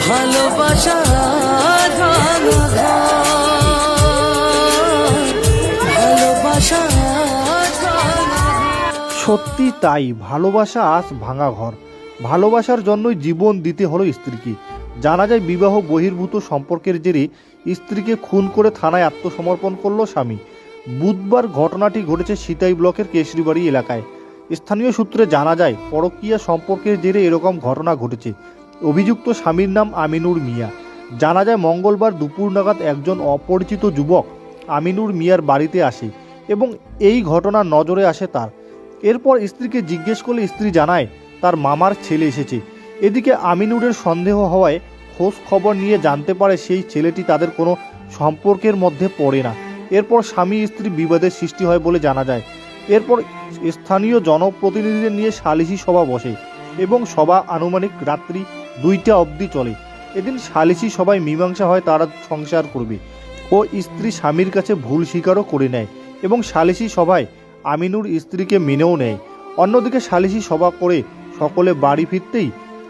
ভালোবাসা সত্যি তাই, ভালোবাসা আজ ভাঙা ঘর। ভালোবাসার জন্যই জীবন দিতে হলো স্ত্রীকে। জানা যায় বিবাহ বহির্ভূত সম্পর্কের জেরে স্ত্রীকে খুন করে থানায় আত্মসমর্পণ করলো স্বামী। বুধবার ঘটনাটি ঘটেছে সিতাই ব্লকের কেশরীবাড়ি এলাকায়। স্থানীয় সূত্রে জানা যায় পরকীয়া সম্পর্কের জেরে এরকম ঘটনা ঘটেছে। অভিযুক্ত স্বামীর নাম আমিনুর মিয়া। জানা যায় মঙ্গলবার দুপুর নাগাদ একজন অপরিচিত যুবক আমিনুর মিয়ার বাড়িতে আসে এবং এই ঘটনা নজরে আসে তার। এরপর স্ত্রীকে জিজ্ঞেস করলে স্ত্রী জানায় তার মামার ছেলে এসেছে। এদিকে আমিনুরের সন্দেহ হওয়ায় খোঁজ খবর নিয়ে জানতে পারে সেই ছেলেটি তাদের কোনো সম্পর্কের মধ্যে পড়ে না। এরপর স্বামী স্ত্রী বিবাদের সৃষ্টি হয় বলে জানা যায়। এরপর স্থানীয় জনপ্রতিনিধিদের নিয়ে সালিশি সভা বসে এবং সভা আনুমানিক রাত্রি 2টা অবধি চলে। এদিন সালিশি সভায় মীমাংসা হয় তারা সংসার করবে ও স্ত্রী স্বামীর কাছে ভুল স্বীকারও করে নেয় এবং সালিশি সভায় আমিনুর স্ত্রীকে মেনেও নেয়। অন্যদিকে সালিশি সভা করে সকলে বাড়ি ফিরতেই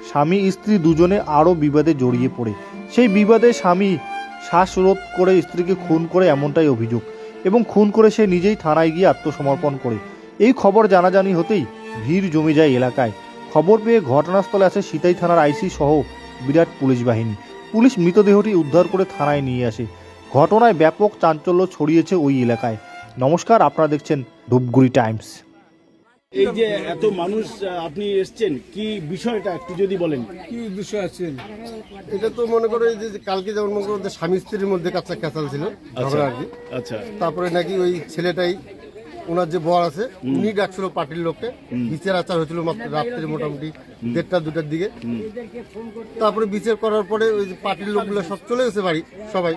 স্বামী স্ত্রী দুজনে আরও বিবাদে জড়িয়ে পড়ে। সেই বিবাদে স্বামী শ্বাসরোধ করে স্ত্রীকে খুন করে এমনটাই অভিযোগ এবং খুন করে সে নিজেই থানায় গিয়ে আত্মসমর্পণ করে। এই খবর জানাজানি হতেই ভিড় জমে যায় এলাকায়। খবর পেয়ে ঘটনাস্থলে আসে সিতাই থানার আইসি সহ বিরাট পুলিশ বাহিনী। পুলিশ মৃতদেহটি উদ্ধার করে থানায় নিয়ে আসে। ঘটনায় ব্যাপক চাঞ্চল্য ছড়িয়েছে ওই এলাকায়। নমস্কার, আপনারা দেখছেন ধূপগুড়ি টাইমস। এই যে এত মানুষ আপনি এসছেন, কি বিষয়টা একটু যদি বলেন। কি বিষয় আছেন? এটা তো মনে করো এই যে কালকে যেমন মনে করো যে স্বামী স্ত্রীর মধ্যে কাঁচা খেসাল ছিল ঝগড়া আর কি। আচ্ছা, তারপরে নাকি ওই ছেলেটাই ওনার যে বর আছে উনি ডাকছিল পার্টির লোককে। বিচার আচার হয়েছিল মাত্র রাত্রে মোটামুটি 1টা-2টার দিকে। তারপরে বিচার করার পরে ওই যে পার্টির লোকগুলো সব চলে গেছে বাড়ি সবাই।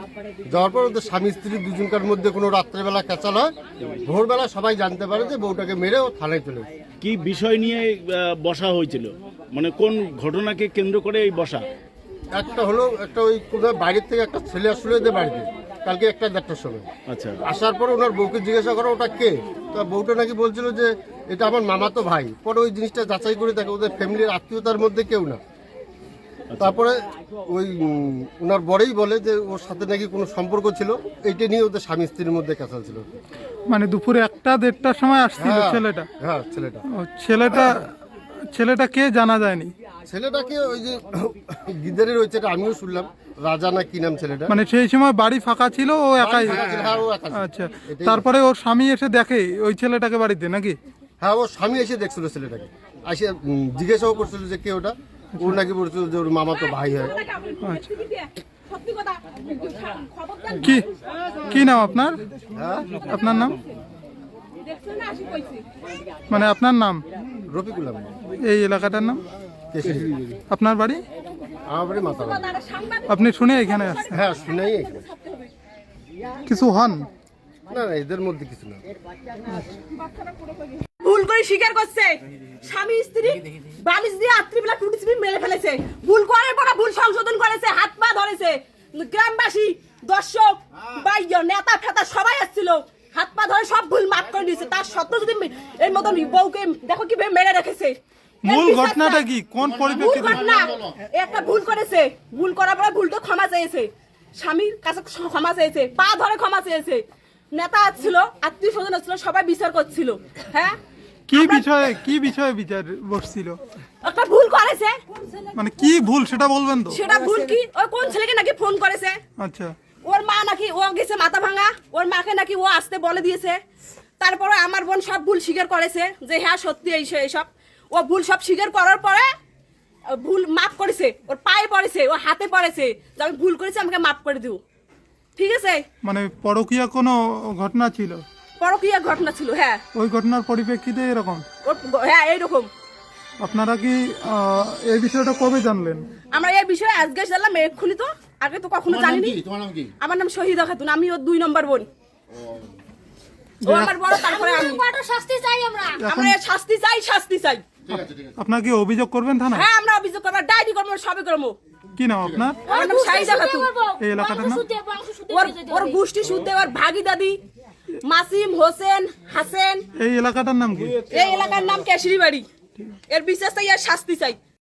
যাওয়ার পর ওদের স্বামী স্ত্রী দুজনকার মধ্যে কোনো রাত্রেবেলা খেচাল হয়। ভোরবেলা সবাই জানতে পারে যে বউটাকে মেরে ও থানায় চলে গেছে। কি বিষয় নিয়ে বসা হয়েছিল, মানে কোন ঘটনাকে কেন্দ্র করে এই বসা? একটা হলো একটা ওই কোথাও বাইরের থেকে একটা ছেলে আসলো এদের বাড়িতে কালকে 1টা-1:30টার সময়। আচ্ছা, আসার পর ওনার বউকে জিজ্ঞাসা করো ওটা কে। তা বউটা নাকি বলছিল যে এটা আমার মামাতো ভাই। পরে ওই জিনিসটা যাচাই করে দেখে ওদের ফ্যামিলির আত্মীয়তার মধ্যে কেউ না। তারপরে ওই ওনার বরেই বলে যে ওর সাথে নাকি কোনো সম্পর্ক ছিল, এইটা নিয়ে ওদের স্বামী স্ত্রীর মধ্যে কাঁচাল ছিল। মানে দুপুরে 1টা-1:30টার সময় আসছিল ছেলেটা? হ্যাঁ, ছেলেটা। ও, ছেলেটা কে জানা যায়নি? ছেলেটাকে ওই যে গিদারের রয়েছে, এটা আমিও শুনলাম, রাজা না কি নাম ছেলেটা। মানে সেই সময় বাড়ি ফাঁকা ছিল, ও একাই? হ্যাঁ, ও একা ছিল। আচ্ছা, তারপরে ওর স্বামী এসে দেখে ওই ছেলেটাকে বাড়িতে নাকি? হ্যাঁ, ওর স্বামী এসে দেখছিল ছেলেটাকে, এসে জিজ্ঞাসাও করছিল যে কে ওটা। ও নাকি বলছিল যে ওর মামাতো ভাই হয়। আচ্ছা, কি কি নাম আপনার? আপনার নাম? মানে আপনার নাম? রফিকুল আহমেদ। এই এলাকাটার নাম? আপনার বাড়ি? আমার বাড়ি মাথা। আপনি শুনে এখানে আসছেন? হ্যাঁ, শুনেই। কিছু হন? না না, এদের মধ্যে কিছু না। ভুল করে স্বীকার করছে স্বামী স্ত্রী বালিশ দিয়ে রাত্রিবেলা টুটি চিপি মেরে ফেলেছে। ভুল করার পর ভুল সংশোধন করেছে, হাত পা ধরেছে। গ্রামবাসী, দর্শক, বাইর নেতা ফেতা সবাই আসছিল, হাত পা ধরে সব ভুল মাফ করে দিয়েছে। তার সত্ত্বেও যদি এর মতন বউকে দেখো কিভাবে মেরে রেখেছে। মূল ঘটনাটা কি, কোন পরিপ্রেক্ষিতে? ঘটনা একটা ভুল করেছে, ভুল করার পরে ভুলটা ক্ষমা চেয়েছে, স্বামীর কাছে ক্ষমা চেয়েছে, পা ধরে ক্ষমা চেয়েছে। নেতা আসছিল, আত্মীয় স্বজন আসছিল, সবাই বিচার করছিল। হ্যাঁ, কি বিষয়ে বিচার বসছিল? একটা ভুল করেছে। মানে কি ভুল সেটা বলবেন তো? সেটা ভুল কি, ওই কোন ছেলেকে নাকি ফোন করেছে। আচ্ছা, ওর মা নাকি ও গেছে মাথা ভাঙা, ওর মাকে নাকি ও আসতে বলে দিয়েছে। তারপরে আমার বোন সব ভুল স্বীকার করেছে যে হ্যাঁ সত্যি এইসব। ও ভুল সব স্বীকার করার পরে ভুল মাফ করেছে, ওর পায়ে পড়েছে, ও হাতে পড়েছে যে আমি ভুল করেছি, আমাকে মাফ করে দিও। ঠিক আছে, মানে পরকীয়া কোনো ঘটনা ছিল? পরকীয়া ঘটনা ছিল। হ্যাঁ, ওই ঘটনার পরিপ্রেক্ষিতে এরকম? হ্যাঁ, এইরকম। আপনারা কি এই বিষয়টা কবে জানলেন? আমরা এই বিষয়ে আজকে জানলাম, এক্ষুনি তো, আগে তো কখনো জানিনি। আমার নাম শহীদা খাতুন, আমি ওর 2 নম্বর বোন। ও আমার বড়, তারপরে আমি। শাস্তি চাই আমরা শাস্তি চাই। আপনার কি অভিযোগ করবেন থানা? হ্যাঁ, আমরা অভিযোগ করবো, ডায়েরি করবো, সবই করবো। কি নাম আপনার? আমার নাম শহীদা খাতুন। এই এলাকাটার নাম? ওর গোষ্ঠী শুদ্ধ, ওর ভাগি দাদি মাসিম হোসেন হাসেন। এই এলাকাটার নাম কি? এই এলাকার নাম কেশরীবাড়ি। এর বিশেষ শাস্তি চাই।